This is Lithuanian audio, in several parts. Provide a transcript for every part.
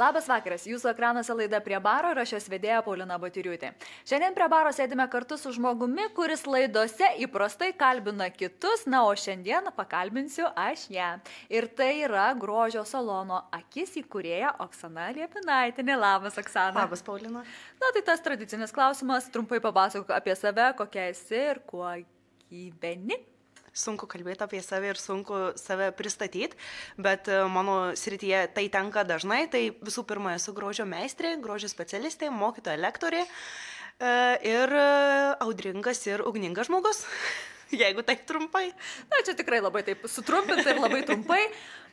Labas vakaras, jūsų ekranuose laida Prie baro ir aš jos vedėja Paulina Batiriūtė. Šiandien prie baro sėdime kartu su žmogumi, kuris laidose įprastai kalbina kitus, na o šiandien pakalbinsiu aš ją. Ir tai yra grožio salono Akis įkūrėja Oksana Liepinaitinė. Labas, Oksana. Labas, Paulina. Na tai tas tradicinis klausimas, trumpai papasakok apie save, kokia esi ir kuo gyveni. Sunku kalbėti apie save ir sunku save pristatyti, bet mano srityje tai tenka dažnai. Tai visų pirma, esu grožio meistrė, grožio specialistė, mokytoja, lektorė ir audringas ir ugningas žmogus, jeigu taip trumpai. Na, čia tikrai labai taip sutrumpinti ir labai trumpai,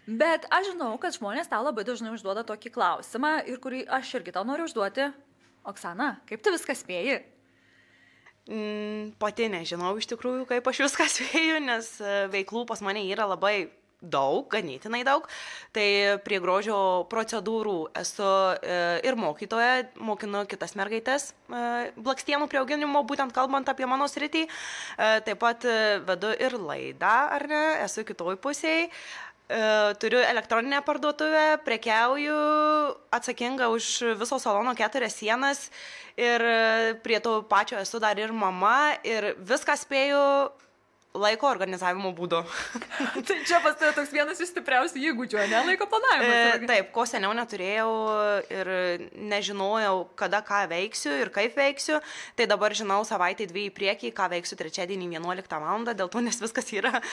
bet aš žinau, kad žmonės tau labai dažnai užduoda tokį klausimą ir kurį aš irgi tau noriu užduoti. Oksana, kaip tu viską spėji? Pati nežinau iš tikrųjų, kaip aš viską spėju, nes veiklų pas mane yra labai daug, ganėtinai daug. Tai prie grožio procedūrų esu ir mokytoja, mokinu kitas mergaitės blakstienų priauginimo, būtent kalbant apie mano sritį. Taip pat vedu ir laidą, ar ne, esu kitoj pusėje. Turiu elektroninę parduotuvę, prekiauju, atsakinga už viso salono 4 sienas ir prie to pačio esu dar ir mama ir viską spėju laiko organizavimo būdu. Tai čia pas tai toks vienas iš stipriausių įgūdžių, ne laiko planavimas. Taip, ko seniau neturėjau ir nežinojau, kada ką veiksiu ir kaip veiksiu, tai dabar žinau savaitę 2 į priekį, ką veiksiu trečiadienį 11 val. Dėl to, nes viskas yra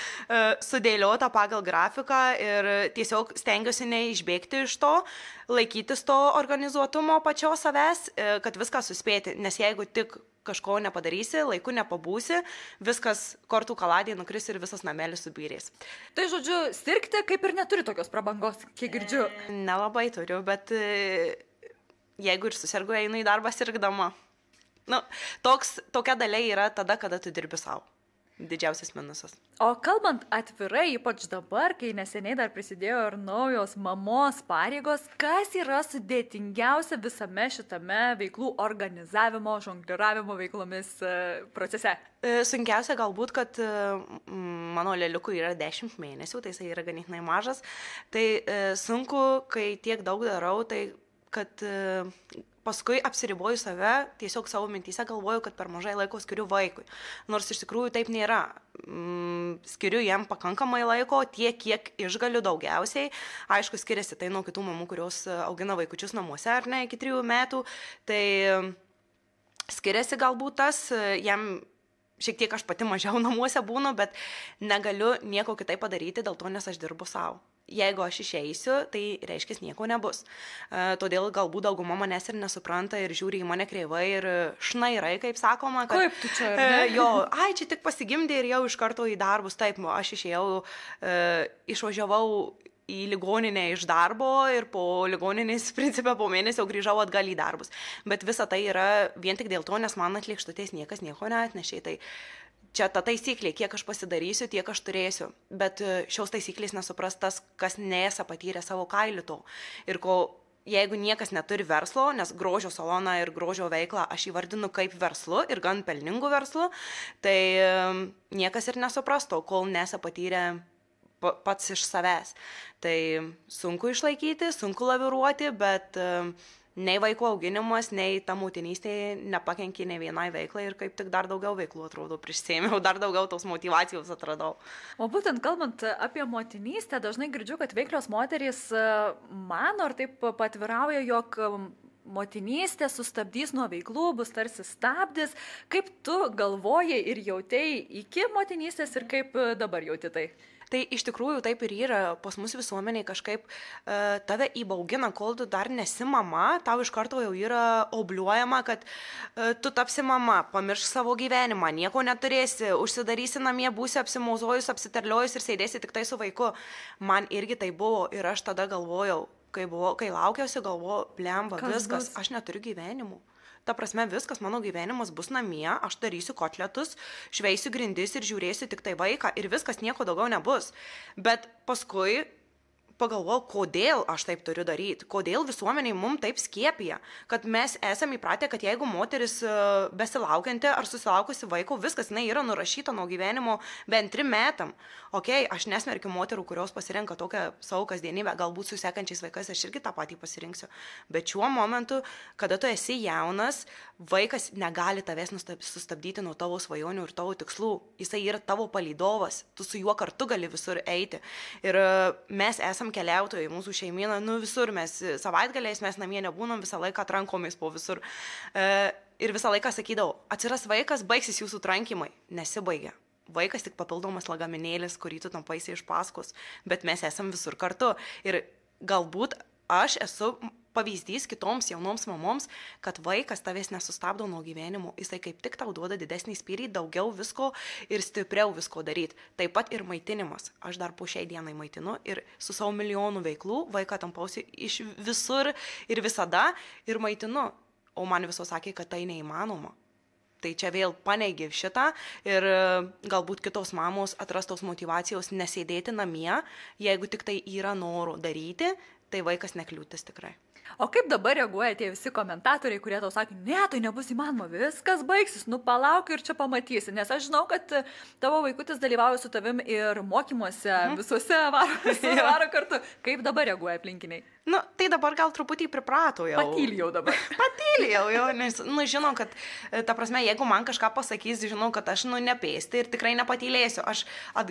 sudėliota pagal grafiką ir tiesiog stengiuosi neišbėgti iš to, laikytis to organizuotumo pačios savęs, kad viską suspėti, nes jeigu tik kažko nepadarysi, laiku nepabūsi, viskas kortų kaladėje nukris ir visas namelis subyrės. Tai žodžiu, sirgti kaip ir neturi tokios prabangos, kiek girdžiu. Nelabai turiu, bet jeigu ir susirgu, einu į darbą sirgdama. Nu, tokia dalia yra tada, kada tu dirbi savo. Didžiausias minusas. O kalbant atvirai, ypač dabar, kai neseniai dar prisidėjo ir naujos mamos pareigos, kas yra sudėtingiausia visame šitame veiklų organizavimo, žongliravimo veiklomis procese? Sunkiausia galbūt, kad mano lėliukui yra 10 mėnesių, tai jisai yra ganėtinai mažas. Tai sunku, kai tiek daug darau, tai kad paskui apsiriboju save, tiesiog savo mintyse galvoju, kad per mažai laiko skiriu vaikui. Nors iš tikrųjų taip nėra. Skiriu jam pakankamai laiko, tiek, kiek išgaliu daugiausiai. Aišku, skiriasi tai nuo kitų mamų, kurios augina vaikučius namuose, ar ne, iki 3 metų. Tai skiriasi galbūt tas, jam šiek tiek aš pati mažiau namuose būnu, bet negaliu nieko kitaip padaryti, dėl to, nes aš dirbu savo. Jeigu aš išeisiu, tai reiškia nieko nebus. Todėl galbūt dauguma manęs ir nesupranta ir žiūri į mane kreivai ir šnairai, kaip sakoma. Kad, kaip tu čia? Čia tik pasigimdė ir jau iš karto į darbus. Taip, aš išėjau, išvažiavau į ligoninę iš darbo ir po ligoninės principę po mėnesio grįžau atgal į darbus. Bet visa tai yra vien tik dėl to, nes man atlikštutės niekas nieko neatnešė. Tai čia ta taisyklė, kiek aš pasidarysiu, tiek aš turėsiu. Bet šios taisyklės nesupras tas, kas nesą patyrė savo kailiu to. Ir jeigu niekas neturi verslo, nes grožio saloną ir grožio veiklą aš įvardinu kaip verslu ir gan pelningu verslu, tai niekas ir nesupras to, kol nesą patyrė pats iš savęs. Tai sunku išlaikyti, sunku laviruoti, bet nei vaiko auginimas, nei ta motinystė nepakenkė nei vienai veiklai ir kaip tik dar daugiau veiklų atrodo prisėmiau, dar daugiau tos motyvacijos atradau. O būtent kalbant apie motinystę, dažnai girdžiu, kad veiklios moterys mano ar taip patvirauja, jog motinystė sustabdys nuo veiklų, bus tarsi stabdis. Kaip tu galvojai ir jautei iki motinystės ir kaip dabar jauti tai? Tai iš tikrųjų taip ir yra, pas mus visuomeniai kažkaip tave įbaugina, kol tu dar nesi mama, tau iš karto jau yra obliuojama, kad tu tapsi mama, pamiršk savo gyvenimą, nieko neturėsi, užsidarysi namie, būsi apsimouzojus, apsiterliojus ir sėdėsi tik tai su vaiku. Man irgi tai buvo ir aš tada galvojau, kai laukiausi, galvojau, blemba, viskas, aš neturiu gyvenimų. Ta prasme, viskas, mano gyvenimas bus namie, aš darysiu kotletus, šveisiu grindis ir žiūrėsiu tik tai vaiką ir viskas, nieko daugiau nebus. Bet paskui pagalvojau, kodėl aš taip turiu daryti, kodėl visuomeniai mums taip skiepija, kad mes esame įpratę, kad jeigu moteris besilaukianti ar susilaukusi vaiko, viskas, jinai yra nurašyta nuo gyvenimo bent 3 metam. Ok, aš nesmerkiu moterų, kurios pasirenka tokią savo kasdienybę, galbūt su sekančiais vaikais aš irgi tą patį pasirinksiu. Bet šiuo momentu, kada tu esi jaunas, vaikas negali tavęs sustabdyti nuo tavo svajonių ir tavo tikslų. Jisai yra tavo palydovas, tu su juo kartu gali visur eiti. Ir mes esam keliautojai, mūsų šeimyna, visur mes savaitgaliais, mes namie nebūnam, visą laiką trankomės po visur. Ir visą laiką sakydavau, atsiras vaikas, baigsis jūsų trankimai. Nesibaigia. Vaikas tik papildomas lagaminėlis, kurį tu tampaisi iš paskos, bet mes esam visur kartu. Ir galbūt aš esu pavyzdys kitoms jaunoms mamoms, kad vaikas tavęs nesustabdo nuo gyvenimo, jisai kaip tik tau duoda didesnį spyrį, daugiau visko ir stipriau visko daryti. Taip pat ir maitinimas. Aš dar po šiai dienai maitinu ir su savo milijonų veiklų vaiką tampausi iš visur ir visada ir maitinu. O man visos sakė, kad tai neįmanoma. Tai čia vėl paneigi šitą ir galbūt kitos mamos atrastos motyvacijos nesėdėti namie, jeigu tik tai yra noro daryti, tai vaikas nekliūtis tikrai. O kaip dabar reaguoja tie visi komentatoriai, kurie tau sakė, ne, tai nebus įmanoma, viskas baigsis, palauk ir čia pamatysi, nes aš žinau, kad tavo vaikutis dalyvauja su tavim ir mokymuose, visuose varo kartu. Kaip dabar reaguoja aplinkiniai? Tai dabar gal truputį priprato jau. Patylijau dabar. Patylijau, nes, žinau, kad, ta prasme, jeigu man kažką pasakys, žinau, kad aš, nepėsti ir tikrai nepatylėsiu.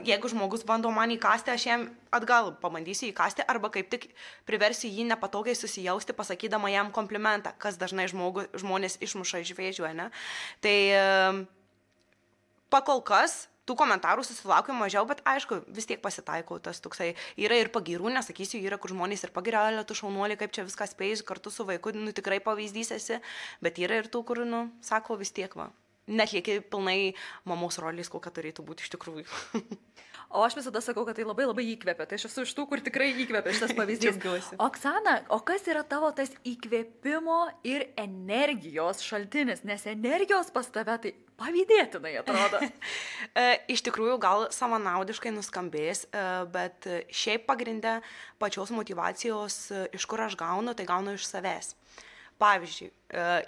Jeigu žmogus bando man įkasti, aš jam atgal pabandysiu įkasti arba kaip tik priversiu jį nepatogiai susijausti, pasakydama jam komplimentą, kas dažnai žmonės išmuša iš vėžių, ne? Tai pakol kas tų komentarų susilaukiu mažiau, bet aišku, vis tiek pasitaiko tas toksai. Yra ir pagyrų, nesakysiu, yra, kur žmonės ir pagiria, tu šaunuolį, kaip čia viskas spėjus, kartu su vaiku, tikrai pavyzdys esi, bet yra ir tų, kur, sako vis tiek, netlieki pilnai mamos rolės, kokia turėtų būti iš tikrųjų. O aš visada sakau, kad tai labai labai įkvepia. Tai aš esu iš tų, kur tikrai įkvepia šitas pavyzdys. Oksana, o kas yra tavo tas įkvėpimo ir energijos šaltinis? Nes energijos pas tave tai pavydėtinai atrodo. Iš tikrųjų, gal savanaudiškai nuskambės, bet šiaip pagrindę pačios motyvacijos, iš kur aš gaunu, tai gaunu iš savęs. Pavyzdžiui,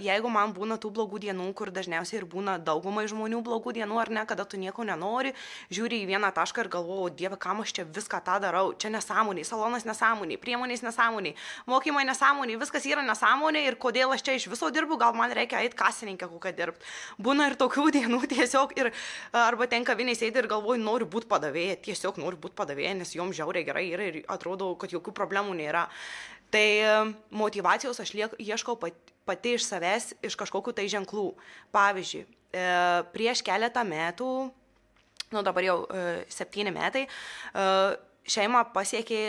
jeigu man būna tų blogų dienų, kur dažniausiai ir būna daugumai žmonių blogų dienų, ar ne, kada tu nieko nenori, žiūri į vieną tašką ir galvoju, o Dieve, kam aš čia viską tą darau, čia nesąmoniai, salonas nesąmoniai, priemonės nesąmoniai, mokymai nesąmoniai, viskas yra nesąmoniai ir kodėl aš čia iš viso dirbu, gal man reikia eiti kasininkę kokią dirbti. Būna ir tokių dienų tiesiog ir arba ten kavinėj sėdi ir galvoju, noriu būti padavėja, tiesiog noriu būti padavėja, nes jom žiauriai gerai yra ir atrodo, kad jokių problemų nėra. Tai motyvacijos aš ieškau pati iš savęs, iš kažkokių tai ženklų. Pavyzdžiui, prieš keletą metų, dabar jau 7 metai, šeima pasiekė,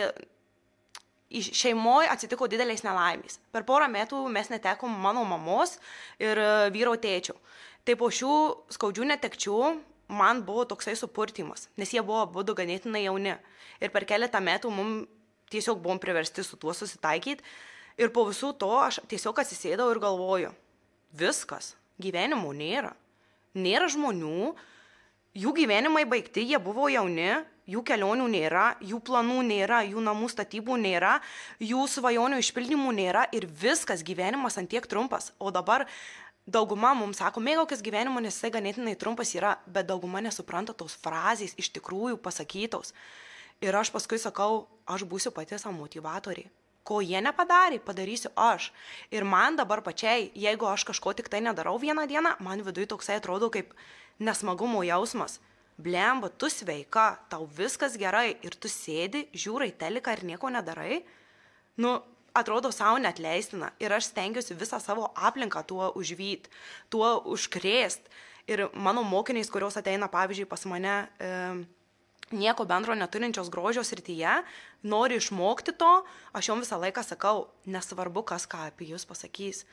šeimoje atsitiko didelės nelaimės. Per porą metų mes netekom mano mamos ir vyro tėčio. Tai po šių skaudžių netekčių man buvo toksai supurtimas, nes jie buvo abudu ganėtinai jauni. Ir per keletą metų mums tiesiog buvom priversti su tuo susitaikyti ir po visų to aš tiesiog atsisėdau ir galvoju, viskas, gyvenimo nėra. Nėra žmonių, jų gyvenimai baigti, jie buvo jauni, jų kelionių nėra, jų planų nėra, jų namų statybų nėra, jų svajonių išpildymų nėra ir viskas, gyvenimas antiek trumpas. O dabar dauguma mums sako, mėgaukis gyvenimo, nes jisai ganėtinai trumpas yra, bet dauguma nesupranta tos frazės iš tikrųjų pasakytos. Ir aš paskui sakau, aš būsiu pati savo motyvatorė. Ko jie nepadarė, padarysiu aš. Ir man dabar pačiai, jeigu aš kažko tik tai nedarau vieną dieną, man viduje toksai atrodo kaip nesmagumo jausmas. Blemba, tu sveika, tau viskas gerai ir tu sėdi, žiūrai teliką ir nieko nedarai. Atrodo savo neatleistina. Ir aš stengiuosi visą savo aplinką tuo užvyt, tuo užkrėst. Ir mano mokiniais, kurios ateina, pavyzdžiui, pas mane nieko bendro neturinčios grožio srityje, nori išmokti to, aš jom visą laiką sakau, nesvarbu, kas ką apie jūs pasakys.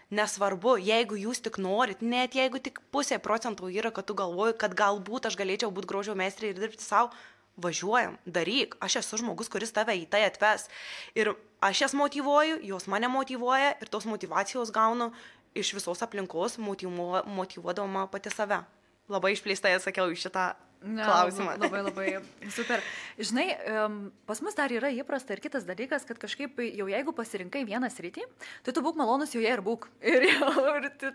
Nesvarbu, jeigu jūs tik norit, net jeigu tik 0,5% yra, kad tu galvoji, kad galbūt aš galėčiau būti grožio meistrė ir dirbti savo, važiuojam, daryk, aš esu žmogus, kuris tave į tai atves. Ir aš jas motyvuoju, jos mane motyvuoja ir tos motyvacijos gaunu iš visos aplinkos, motyvuodama pati save. Labai išplėstai atsakiau į šitą klausimą. Labai super. Žinai, pas mus dar yra įprasta ir kitas dalykas, kad kažkaip jau jeigu pasirinkai vieną sritį, tai tu būk malonus joje ir būk. Ir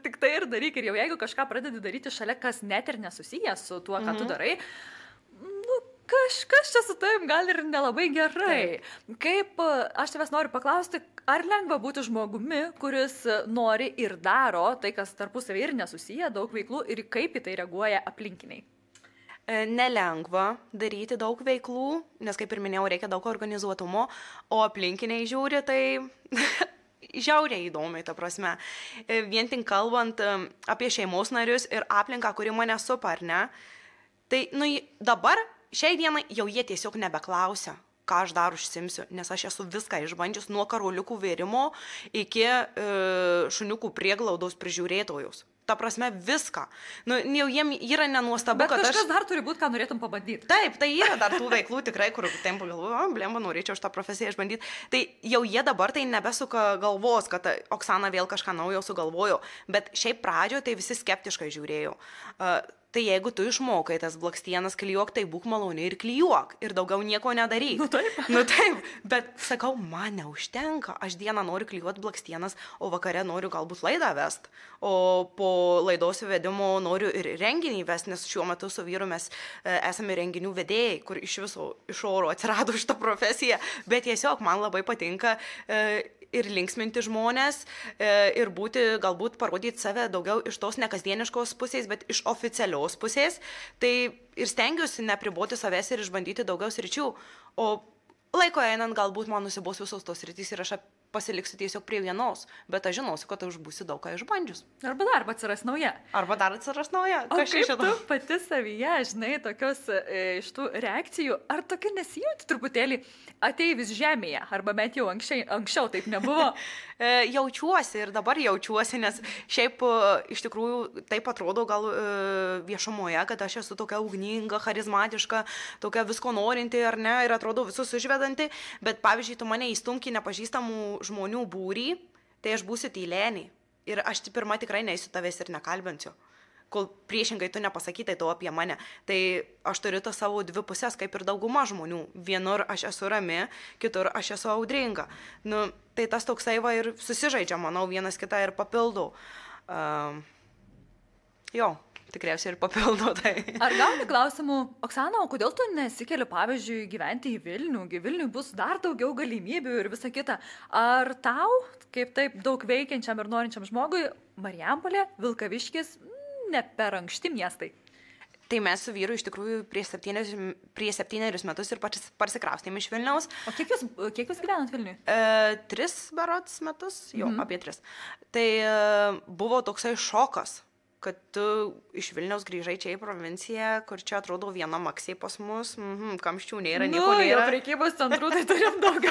tik tai ir daryk. Ir jau jeigu kažką pradedi daryti šalia, kas net ir nesusijęs su tuo, ką tu darai, kažkas čia su tavim gal ir nelabai gerai. Kaip, aš tavęs noriu paklausti, ar lengva būti žmogumi, kuris nori ir daro tai, kas tarpusavį ir nesusiję, daug veiklų, ir kaip į tai reaguoja aplinkiniai? Nelengva daryti daug veiklų, nes, kaip ir minėjau, reikia daug organizuotumo, o aplinkiniai žiūri, tai žiauriai įdomiai, ta prasme. Vien tik kalbant apie šeimos narius ir aplinką, kuri mane supa, ar ne, tai dabar, šiai dienai, jau jie tiesiog nebeklausia, ką aš dar užsimsiu, nes aš esu viską išbandžius nuo karoliukų vėrimo iki šuniukų prieglaudos prižiūrėtojus. Ta prasme, viską. Jau jiem yra nenuostabu, kad kažkas dar turi būti, ką norėtum pabandyti. Taip, tai yra dar tų veiklų tikrai, kur tempo galvoju, blemba, norėčiau šitą profesiją išbandyti. Tai jau jie dabar tai nebesuka galvos, kad Oksana vėl kažką naujo sugalvojo, bet šiaip pradžioje tai visi skeptiškai žiūrėjo. Tai jeigu tu išmokai tas blakstienas klijuok, tai būk maloni ir klijuok. Ir daugiau nieko nedaryk. Taip. Bet sakau, man neužtenka. Aš dieną noriu klijuoti blakstienas, o vakare noriu galbūt laidą vest. O po laidos vedimo noriu ir renginį vest, nes šiuo metu su vyru mes esame renginių vedėjai, kur iš viso iš oro atsirado šitą profesiją. Bet tiesiog man labai patinka ir linksminti žmonės, ir galbūt parodyti save daugiau iš tos nekasdieniškos pusės, bet iš oficialios pusės. Tai ir stengiuosi nepriboti savęs ir išbandyti daugiau sričių. O laiko einant galbūt man nusibos visos tos sritys ir aš pasiliksiu tiesiog prie vienos, bet aš žinosiu, kad aš būsiu daug ką išbandžius. Arba dar atsiras nauja. O kaip tu pati savyje, žinai, tokios iš tų reakcijų, ar tokia nesijauti truputėlį ateivis žemėje, arba bent jau anksčiau taip nebuvo? Jaučiuosi ir dabar jaučiuosi, nes šiaip iš tikrųjų taip atrodo gal viešumoje, kad aš esu tokia ugninga, charizmatiška, tokia visko norinti ar ne, ir atrodo visus užvedanti, bet pavyzdžiui, tu mane įstumki nepažįstamų žmonių būrį, tai aš būsiu tylenį. Ir aš pirma tikrai neįsiu tavęs ir nekalbinsiu. Kol priešingai tu nepasakytai to apie mane. Tai aš turiu tą savo dvi pusės, kaip ir dauguma žmonių. Vienur aš esu rami, kitur aš esu audringa. Tai tas toksai va ir susižaidžia, manau, vienas kitą ir papildo. Tikriausiai ir papildo tai. Ar gauni klausimų, Oksana, o kodėl tu nesikeli, pavyzdžiui, gyventi į Vilnių? Vilniui bus dar daugiau galimybių ir visa kita. Ar tau, kaip taip daug veikiančiam ir norinčiam žmogui, Marijampolė, Vilkaviškis, ne per ankšti miestai? Tai mes su vyru iš tikrųjų prieš 7 metus ir parsikraustėm iš Vilniaus. O kiek jūs gyvenat Vilniui? 3 berods metus, apie 3. Tai buvo toksai šokas, kad tu iš Vilniaus grįžai čia į provinciją, kur čia atrodo viena maksiai pas mus, kamščių nėra, nieko nėra. Jau prekybos centrų tai turim daugiau.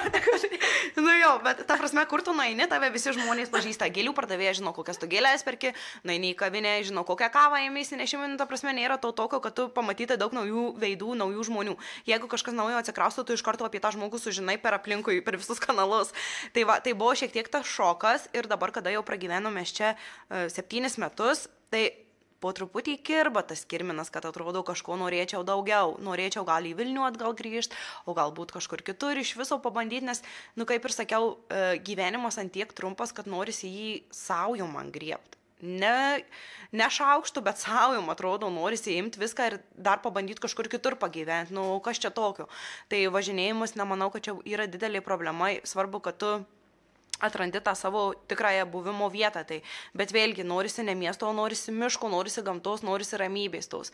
Bet ta prasme, kur tu nueini, tave visi žmonės pažįsta. Gėlių pardavėja žino, kokias tu gėlės perki, nueini į kavinę, žino, kokią kavą ėmėsi, nešimai, ta prasme, nėra to tokio, kad tu pamatyti daug naujų veidų, naujų žmonių. Jeigu kažkas naujo atsikrausto, tu iš karto apie tą žmogų sužinai per aplinkui, per visus kanalus. Tai buvo šiek tiek tas šokas ir dabar, kada jau pragyvenome čia 7 metus, tai po truputį kirba tas kirminas, kad atrodo kažko norėčiau daugiau, norėčiau gal į Vilnių atgal grįžti, o galbūt kažkur kitur iš viso pabandyti, nes, kaip ir sakiau, gyvenimas antiek trumpas, kad norisi jį savo man griebti. Ne šaukštų, bet savo, atrodo, norisi imti viską ir dar pabandyti kažkur kitur pagyventi, kas čia tokio. Tai važinėjimas, nemanau, kad čia yra didelė problema, svarbu, kad tu atrandi tą savo tikrąją buvimo vietą. Bet vėlgi, norisi ne miesto, norisi miško, norisi gamtos, norisi ramybės tos.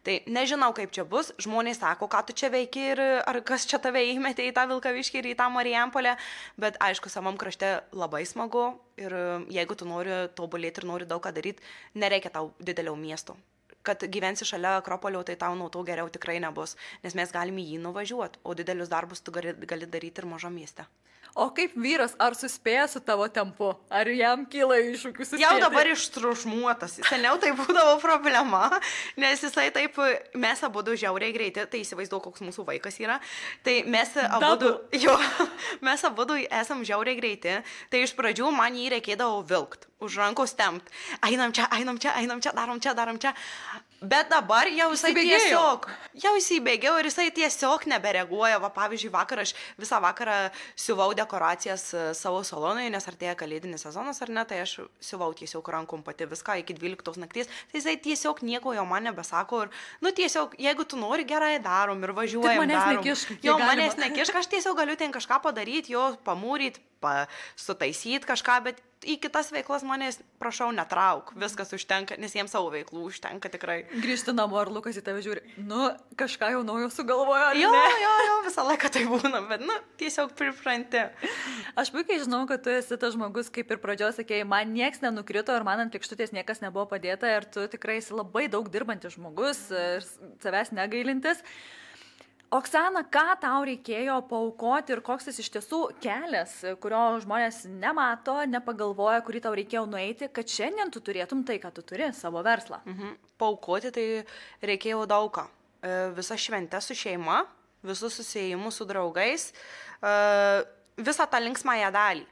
Tai nežinau, kaip čia bus. Žmonės sako, ką tu čia veiki ir ar kas čia tave įmetė į tą Vilkaviškį ir į tą Marijampolę. Bet aišku, savam krašte labai smagu ir jeigu tu nori tobulėti ir nori daug ką daryti, nereikia tau didelio miesto. Kad gyvensi šalia Akropolio, tai tau nuo to geriau tikrai nebus, nes mes galime jį nuvažiuoti, o didelius darbus tu gali daryti ir mažo mieste. O kaip vyras, ar suspėja su tavo tempu? Ar jam kyla iššūkių suspėti? Jau dabar ištrašmuotas. Seniau tai būdavo problema, nes jisai taip, mes abudu žiauriai greiti, tai įsivaizduoju, koks mūsų vaikas yra. Tai mes abudu esam žiauriai greiti. Tai iš pradžių man jį reikėdavo vilkt, už rankos tempt. Einam čia, darom čia. Bet dabar jau jisai Įsibėgėjo. jau įsibėgėjo ir jisai tiesiog nebereaguoja. Va, pavyzdžiui, vakar aš visą vakarą siuvau dekoracijas savo salonui, nes artėja kalėdinis sezonas ar ne, tai aš siuvau tiesiog rankom pati viską iki 12 nakties. Tai jisai tiesiog nieko jau man nebesako ir, nu tiesiog, jeigu tu nori, gerai darom ir važiuojam. Manęs darom. nekišk, Jo, manęs nekišk, aš tiesiog galiu ten kažką padaryti, jo pamūryti, sutaisyti kažką, bet į kitas veiklas manęs, prašau, netrauk, viskas užtenka, nes jiems savo veiklų užtenka tikrai. Grįžti namo ir Lukas į tave žiūri, nu, kažką jau naujo sugalvojo. Jo, visą laiką tai būna, bet, nu, tiesiog pripranti. Aš puikiai žinau, kad tu esi tas žmogus, kaip ir pradžios sakėjai, man nieks nenukrito ir man ant lėkštutės niekas nebuvo padėta ir tu tikrai esi labai daug dirbantis žmogus ir savęs negailintis. Oksana, ką tau reikėjo paaukoti ir koks jis iš tiesų kelias, kurio žmonės nemato, nepagalvoja, kurį tau reikėjo nueiti, kad šiandien tu turėtum tai, ką tu turi, savo verslą? Paaukoti tai reikėjo daugą. Visą šventę su šeima, visus susiėjimus su draugais, visą tą linksmąją dalį.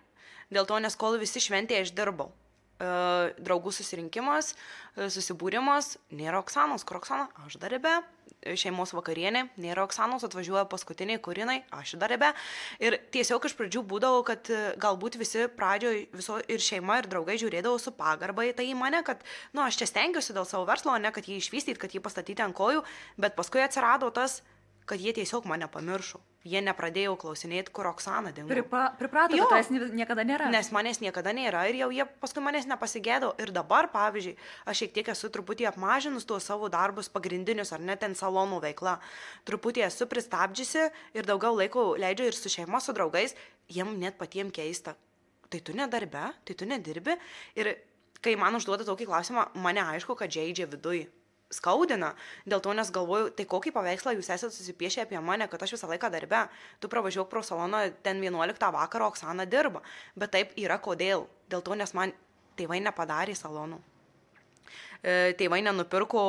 Dėl to, nes kol visi šventėje aš dirbau. Draugų susirinkimas, susibūrimas, nėra Oksanos, kur Oksana, aš darbe, šeimos vakarienė, nėra Oksanos, atvažiuoja paskutiniai kurinai, aš darbe. Ir tiesiog iš pradžių būdavo, kad galbūt visi pradžioje viso ir šeima, ir draugai žiūrėdavo su pagarba į tai į mane, kad, nu, aš čia stengiuosi dėl savo verslo, ne kad jį išvystyti, kad jį pastatyti ant kojų, bet paskui atsirado tas, kad jie tiesiog mane pamiršo. Jie nepradėjo klausinėti, kur Oksana dingo. Priprato, kad tavęs niekada nėra. Nes manęs niekada nėra ir jau jie paskui manęs nepasigėdo. Ir dabar, pavyzdžiui, aš šiek tiek esu truputį apmažinus tuos savo darbus pagrindinius, ar net ten salonų veikla. Truputį esu pristabdžiusi ir daugiau laiko leidžiu ir su šeima, su draugais. Jiem net patiems keista. Tai tu nedarbe, tai tu nedirbi. Ir kai man užduoda tokį klausimą, mane aišku, kad žaidžia viduj. Skaudina, dėl to nes galvoju, tai kokį paveikslą jūs esate susipiešę apie mane, kad aš visą laiką darbe. Tu pravažiuok pro saloną, ten 11 vakaro Oksana dirba. Bet taip yra kodėl. Dėl to nes man tėvai nepadarė salonų. Tėvai nenupirko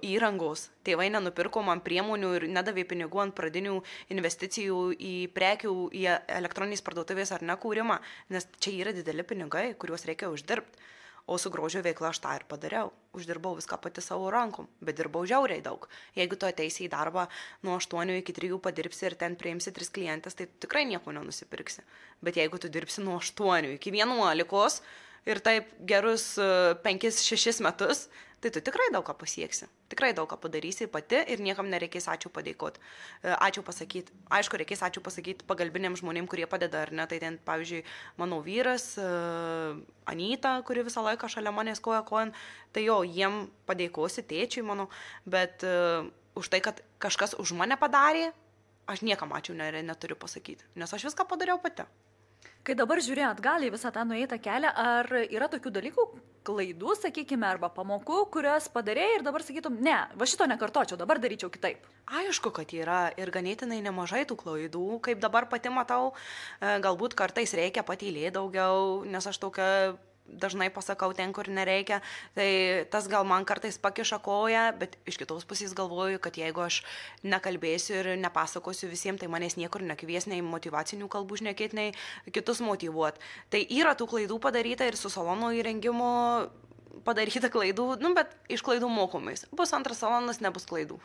įrangos, tėvai nenupirko man priemonių ir nedavė pinigų ant pradinių investicijų į prekių, į elektroninės parduotuvės ar nekūrimą, nes čia yra dideli pinigai, kuriuos reikia uždirbti. O su grožio veikla aš tą ir padariau. Uždirbau viską pati savo rankom, bet dirbau žiauriai daug. Jeigu tu ateisi į darbą nuo 8 iki 3 padirbsi ir ten priimsi 3 klientės, tai tikrai nieko nenusipirksi. Bet jeigu tu dirbsi nuo 8 iki 11 ir taip gerus 5-6 metus, tai tu tikrai daug ką pasieksi. Tikrai daug ką padarysi pati ir niekam nereikės ačiū padėkoti. Ačiū pasakyti. Aišku, reikės ačiū pasakyti pagalbiniam žmonėm, kurie padeda, ar ne. Tai ten, pavyzdžiui, mano vyras, Anyta, kuri visą laiką šalia manęs koja kojan, tai jo, jiem padėkosi, tėčiui mano, bet už tai, kad kažkas už mane padarė, aš niekam ačiū neturiu pasakyti, nes aš viską padariau pati. Kai dabar žiūri atgal į visą tą nueitą kelią, ar yra tokių dalykų, klaidų, sakykime, arba pamokų, kurias padarėjai ir dabar sakytum, ne, va šito nekartočiau, dabar daryčiau kitaip? Aišku, kad yra ir ganėtinai nemažai tų klaidų, kaip dabar pati matau, galbūt kartais reikia patylėti daugiau, nes aš tokia dažnai pasakau ten, kur nereikia, tai tas gal man kartais pakiša koją, bet iš kitos pusės galvoju, kad jeigu aš nekalbėsiu ir nepasakosiu visiems, tai manęs niekur nekvies nei motyvacinių kalbų šnekėti, nei kitus motyvuoti. Tai yra tų klaidų padaryta ir su salono įrengimu padaryta klaidų, nu, bet iš klaidų mokomais. Bus antras salonas, nebus klaidų.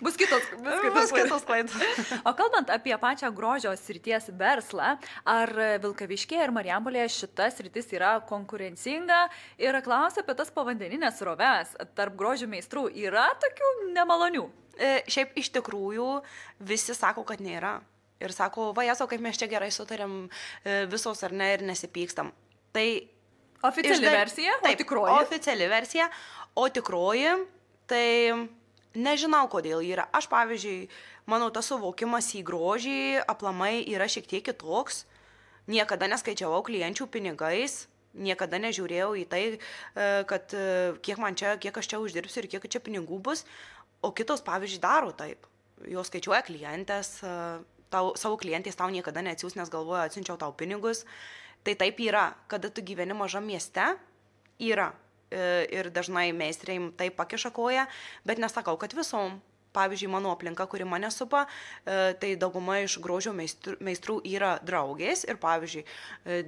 Bus kitos klaidos. O kalbant apie pačią grožio srities verslą, ar Vilkaviškyje ir Marijampolėje šita sritis yra konkurencinga ir klausia apie tas povandeninės sroves tarp grožio meistrų. Yra tokių nemalonių? Šiaip iš tikrųjų visi sako, kad nėra. Ir sako, va, Jesu, kaip mes čia gerai sutarėm visos ar ne ir nesipykstam. Tai oficiali versija, o tikroji? Oficiali versija, o tikroji, tai nežinau, kodėl yra. Aš, pavyzdžiui, manau, tas suvokimas į grožį aplamai yra šiek tiek kitoks. Niekada neskaičiavau klienčių pinigais, niekada nežiūrėjau į tai, kad kiek aš čia uždirbsiu ir kiek čia pinigų bus. O kitos, pavyzdžiui, daro taip. Jos skaičiuoja klientės, savo klientės tau niekada neatsiūs, nes galvoja, atsiunčiau tau pinigus. Tai taip yra, kada tu gyveni mažam mieste, yra. Ir dažnai meistrėjim taip pakiša koją, bet nesakau, kad visom. pavyzdžiui, mano aplinka, kuri mane supa, tai dauguma iš grožio meistrų yra draugės ir, pavyzdžiui,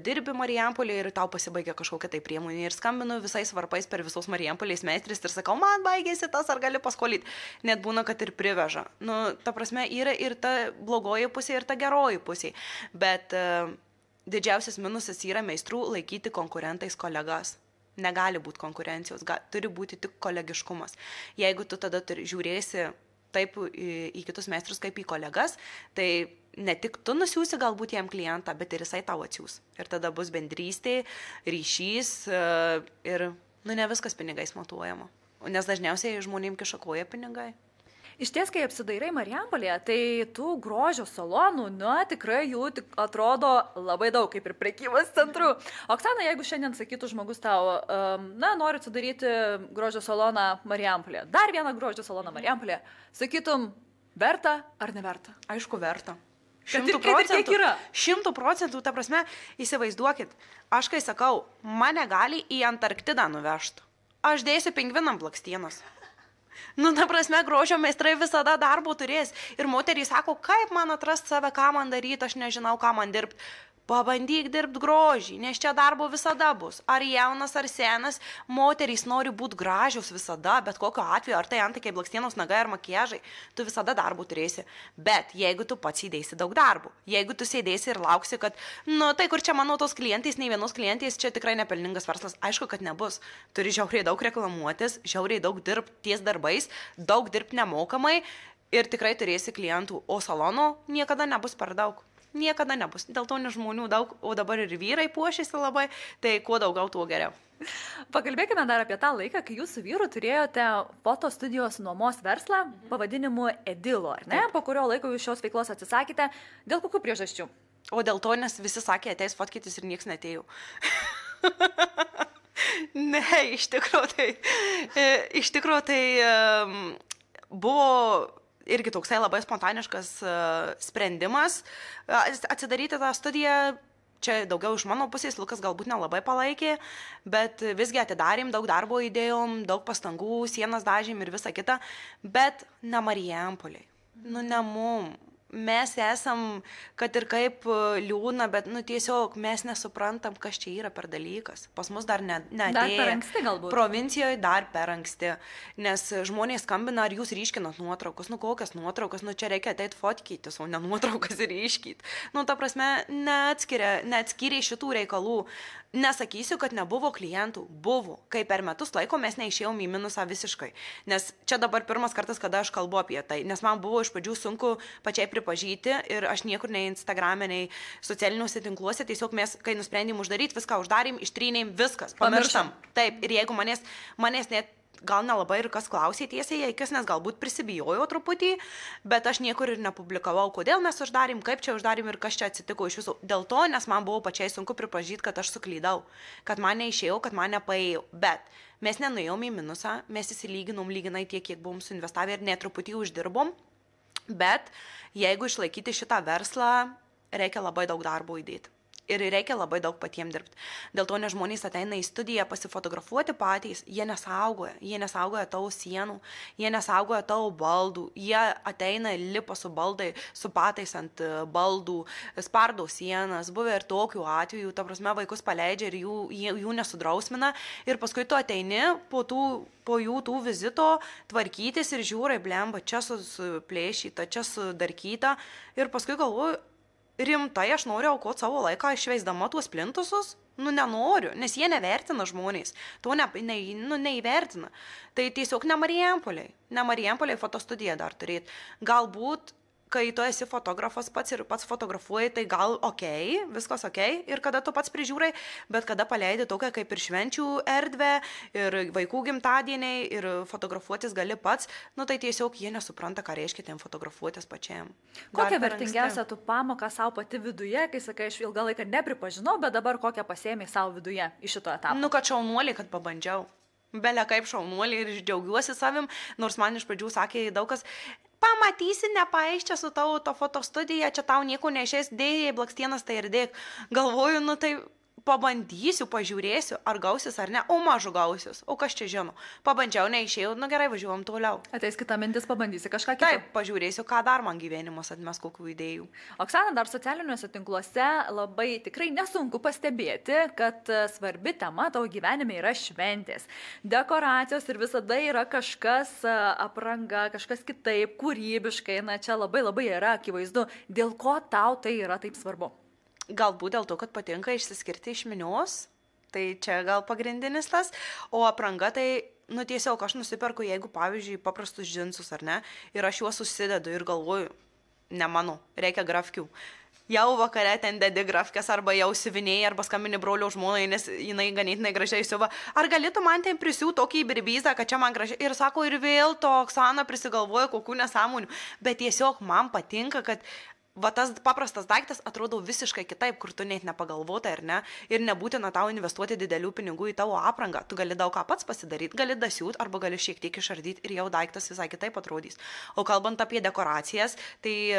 dirbi Marijampolėje ir tau pasibaigia kažkokia tai priemonė ir skambinu visais varpais per visos Marijampolės meistris ir sakau, man baigėsi tas, ar gali paskolyti. Net būna, kad ir priveža. Nu, ta prasme, yra ir ta blogoji pusė, ir ta geroji pusė. Bet didžiausias minusas yra meistrų laikyti konkurentais kolegas. Negali būti konkurencijos, turi būti tik kolegiškumas. Jeigu tu tada žiūrėsi taip į kitus meistrus kaip į kolegas, tai ne tik tu nusiųsi galbūt jam klientą, bet ir jisai tau atsiūs. Ir tada bus bendrystė, ryšys ir ne viskas pinigais matuojama. Nes dažniausiai žmonėm kiša koja pinigai. Iš ties, kai apsidairai Marijampolėje, tai tų grožio salonų, tikrai jų atrodo labai daug, kaip ir prekybos centrų. Oksana, jeigu šiandien sakytų žmogus tau, noriu atsidaryti grožio saloną Marijampolėje, dar vieną grožio saloną Marijampolėje, sakytum, verta ar neverta? Aišku, verta. 100%. 100%, ta prasme, įsivaizduokit, aš kai sakau, mane gali į Antarktidą nuvežti. Aš dėsiu pingvinam blakstienas. Ta prasme, grožio meistrai visada darbo turės. Ir moteriai sako, kaip man atrast save, ką man daryti, aš nežinau, ką man dirbti. Pabandyk dirbti grožį, nes čia darbo visada bus. Ar jaunas, ar senas, moterys nori būti gražios visada, bet kokio atveju, ar tai antakiai, blakstienos, nagai ar makiažai, tu visada darbo turėsi. Bet jeigu tu pats įdėsi daug darbų, jeigu tu sėdėsi ir lauksi, kad, tai kur čia mano tos klientais, nei vienos klientais, čia tikrai nepelningas verslas, aišku, kad nebus. Turi žiauriai daug reklamuotis, žiauriai daug dirbti ties darbais, daug dirbti nemokamai ir tikrai turėsi klientų, o salonų niekada nebus per daug. Niekada nebus. Dėl to ne žmonių daug, o dabar ir vyrai puošiasi labai, tai kuo daugiau, tuo geriau. Pakalbėkime dar apie tą laiką, kai jūs su vyru turėjote fotostudijos nuomos verslą pavadinimu Edilo, ar ne? Po kurio laiko jūs šios veiklos atsisakėte. Dėl kokių priežasčių? O dėl to, nes visi sakė, ateis fotkytis ir nieks netėjo. Ne, iš tikrųjų tai buvo irgi toksai labai spontaniškas sprendimas atsidaryti tą studiją. Čia daugiau iš mano pusės, Lukas galbūt nelabai palaikė, bet visgi atidarėm, daug darbo įdėjom, daug pastangų, sienas dažėm ir visa kita, bet ne Marijampolėje, ne mum. Mes esam, kad ir kaip liūna, bet tiesiog mes nesuprantam, kas čia yra per dalykas. Pas mus dar neatėjo. Dar per anksti galbūt. Provincijoje dar per anksti, nes žmonės skambina, ar jūs ryškinat nuotraukas, kokias nuotraukas, čia reikia ateit fotkytis, o ne nuotraukas ryškyt. Ta prasme, neatskyrė šitų reikalų. Nesakysiu, kad nebuvo klientų, buvo, kai per metus laiko mes neišėjom į minusą visiškai, nes čia dabar pirmas kartas, kada aš kalbu apie tai, nes man buvo iš pradžių sunku pačiai pripažyti ir aš niekur nei Instagrame, nei socialiniuose tinkluose, tiesiog mes, kai nusprendėm uždaryti, viską uždarėm, ištrynėm, viskas, pamirštam. Taip, ir jeigu manęs net gal nelabai ir kas klausė tiesiai, kas nes galbūt prisibijojau truputį, bet aš niekur ir nepublikavau, kodėl mes uždarėm, kaip čia uždarėm ir kas čia atsitiko iš visų. Dėl to, nes man buvo pačiai sunku pripažyti, kad aš suklydau, kad man neišėjau, kad man nepaėjau, bet mes nenuėjom į minusą, mes įsilyginom lyginai tiek, kiek buvom suinvestavę ir netruputį uždirbom, bet jeigu išlaikyti šitą verslą, reikia labai daug darbo įdėti. Ir reikia labai daug patiems dirbti. Dėl to, nes žmonės ateina į studiją pasifotografuoti patys, jie nesaugoja tavo sienų, jie nesaugoja tavo baldų, jie ateina, lipa su baldai, su patais ant baldų, spardo sienas, buvę ir tokių atvejų, ta prasme, vaikus paleidžia ir jų nesudrausmina ir paskui tu ateini po jų tų vizito tvarkytis ir žiūrai, blemba, čia suplėšyta, čia sudarkyta ir paskui galvoju, rimtai aš noriu aukoti savo laiką išveisdama tuos plintusus? Nenoriu, nes jie nevertina žmonės. To neįvertina. Tai tiesiog ne Marijampolėje fotostudiją dar turėti. Galbūt, kai tu esi fotografas pats ir pats fotografuoji, tai gal viskas ir kada tu pats prižiūrai, bet kada paleidi tokią kaip ir švenčių erdvę ir vaikų gimtadieniai ir fotografuotis gali pats, tai tiesiog jie nesupranta, ką reiškia tiem fotografuotis pačiam. Kokią vertingiausią tu pamoką savo pati viduje, kai sakai, aš ilgą laiką nepripažinau, bet dabar kokią pasiėmei savo viduje iš šito etapo? Kad šaunuoliai, kad pabandžiau. Belia kaip šaunuoliai ir džiaugiuosi savim, nors man iš pradžių sakė daug kas, pamatysi, nepaeis čia su tavo to fotostudija, čia tau nieko neišės, dėjai blakstienas tai ir dėk. Galvoju, tai pabandysiu, pažiūrėsiu, ar gausis ar ne, o mažu gausis, o kas čia žino. Pabandžiau, neišėjau, nu gerai, važiuojam toliau. Ateis kita mintis, pabandysi kažką kitą. Taip, pažiūrėsiu, ką dar man gyvenimas atmes, kokių idėjų. Oksana, dar socialiniuose tinkluose labai tikrai nesunku pastebėti, kad svarbi tema tavo gyvenime yra šventės. Dekoracijos ir visada yra kažkas apranga, kažkas kitaip, kūrybiškai, na čia labai yra akivaizdu, dėl ko tau tai yra taip svarbu. Galbūt dėl to, kad patinka išsiskirti iš minios, tai čia gal pagrindinis tas, o apranga tai, nu tiesiog aš nusiperku, jeigu pavyzdžiui paprastus džinsus ar ne, ir aš juos susidedu ir galvoju, ne mano, reikia grafkių. Jau vakare ten dedi grafkės arba jau siuvinėjai arba skambini brolio žmonai, nes jinai ganėtinai gražiai siuva. Ar galėtų man ten prisiū tokį birbizą, kad čia man gražiai. Ir sako, ir vėl to Oksana prisigalvoja kokių nesąmonių. Bet tiesiog man patinka, kad va tas paprastas daiktas atrodo visiškai kitaip, kur tu net nepagalvota, ar ne? Ir nebūtina tau investuoti didelių pinigų į tavo aprangą. Tu gali daug ką pats pasidaryti, gali dasiūt arba gali šiek tiek išardyti ir jau daiktas visai kitaip atrodys. O kalbant apie dekoracijas, tai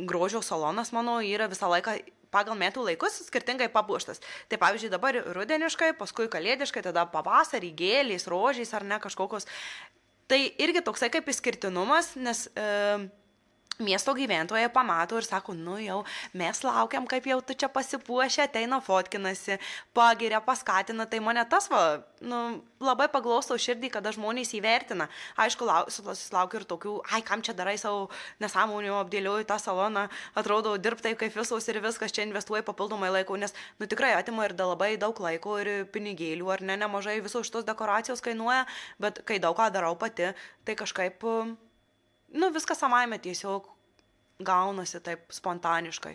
grožio salonas mano yra visą laiką pagal metų laikus skirtingai papuoštas. Tai pavyzdžiui dabar rudeniškai, paskui kalėdiškai, tada pavasarį, gėlės, rožiais ar ne kažkokios. Tai irgi toksai kaip išskirtinumas, nes miesto gyventojai pamato ir sako, nu jau mes laukiam, kaip jau tu čia pasipuošę, ateina fotkinasi, pagiria, paskatina, tai mane tas labai paglosto širdį, kada žmonės įvertina. Aišku, susilaukiu ir tokių, kam čia darai savo nesąmonių, apdėliuoju tą saloną, atrodo, dirb taip kaip visos ir viskas, čia investuoja papildomai laiko, nes, tikrai atima ir labai daug laiko ir pinigėlių, ar ne, nemažai visos šitos dekoracijos kainuoja, bet kai daug ką darau pati, tai kažkaip viskas savaime tiesiog gaunasi taip spontaniškai.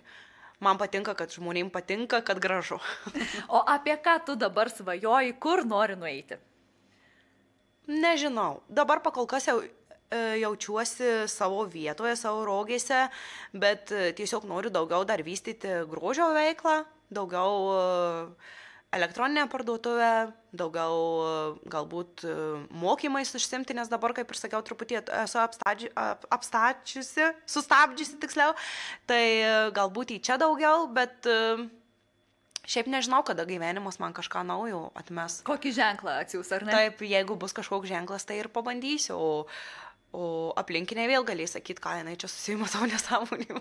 Man patinka, kad žmonėms patinka, kad gražu. O apie ką tu dabar svajoji, kur nori nueiti? Nežinau. Dabar pakol kas jau jaučiuosi savo vietoje, savo rogėse, bet tiesiog noriu daugiau dar vystyti grožio veiklą, daugiau elektroninę parduotuvę, daugiau galbūt mokymais užsimti, nes dabar, kaip ir sakiau, truputį esu sustabdžiusi tiksliau, tai galbūt į čia daugiau, bet šiaip nežinau, kada gyvenimas man kažką naujo atmes. Kokį ženklą atsiūs, ar ne? Taip, jeigu bus kažkoks ženklas, tai ir pabandysiu, o aplinkiniai vėl galės sakyti, ką jinai čia susijima savo nesąmonių.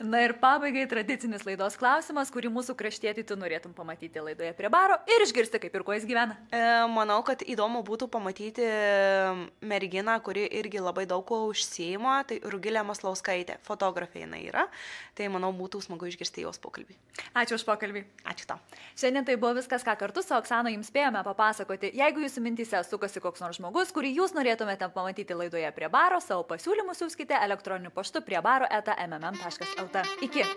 Na ir pabaigai tradicinis laidos klausimas, kurį mūsų kraštietį tu norėtum pamatyti laidoje prie baro ir išgirsti, kaip ir kuo jis gyvena. Manau, kad įdomu būtų pamatyti merginą, kuri irgi labai daug ko užsiima, tai Rugilė Maslauskaitė, fotografė jinai yra, tai manau būtų smagu išgirsti jos pokalbį. Ačiū už pokalbį. Ačiū tau. Šiandien tai buvo viskas, ką kartu su Oksana jums spėjome papasakoti. Jeigu jūsų mintyse sukasi koks nors žmogus, kurį jūs norėtumėte pamatyti laidoje prie baro, savo pasiūlymus siųskite elektroniniu paštu prie baro@mmm.lt. Iki.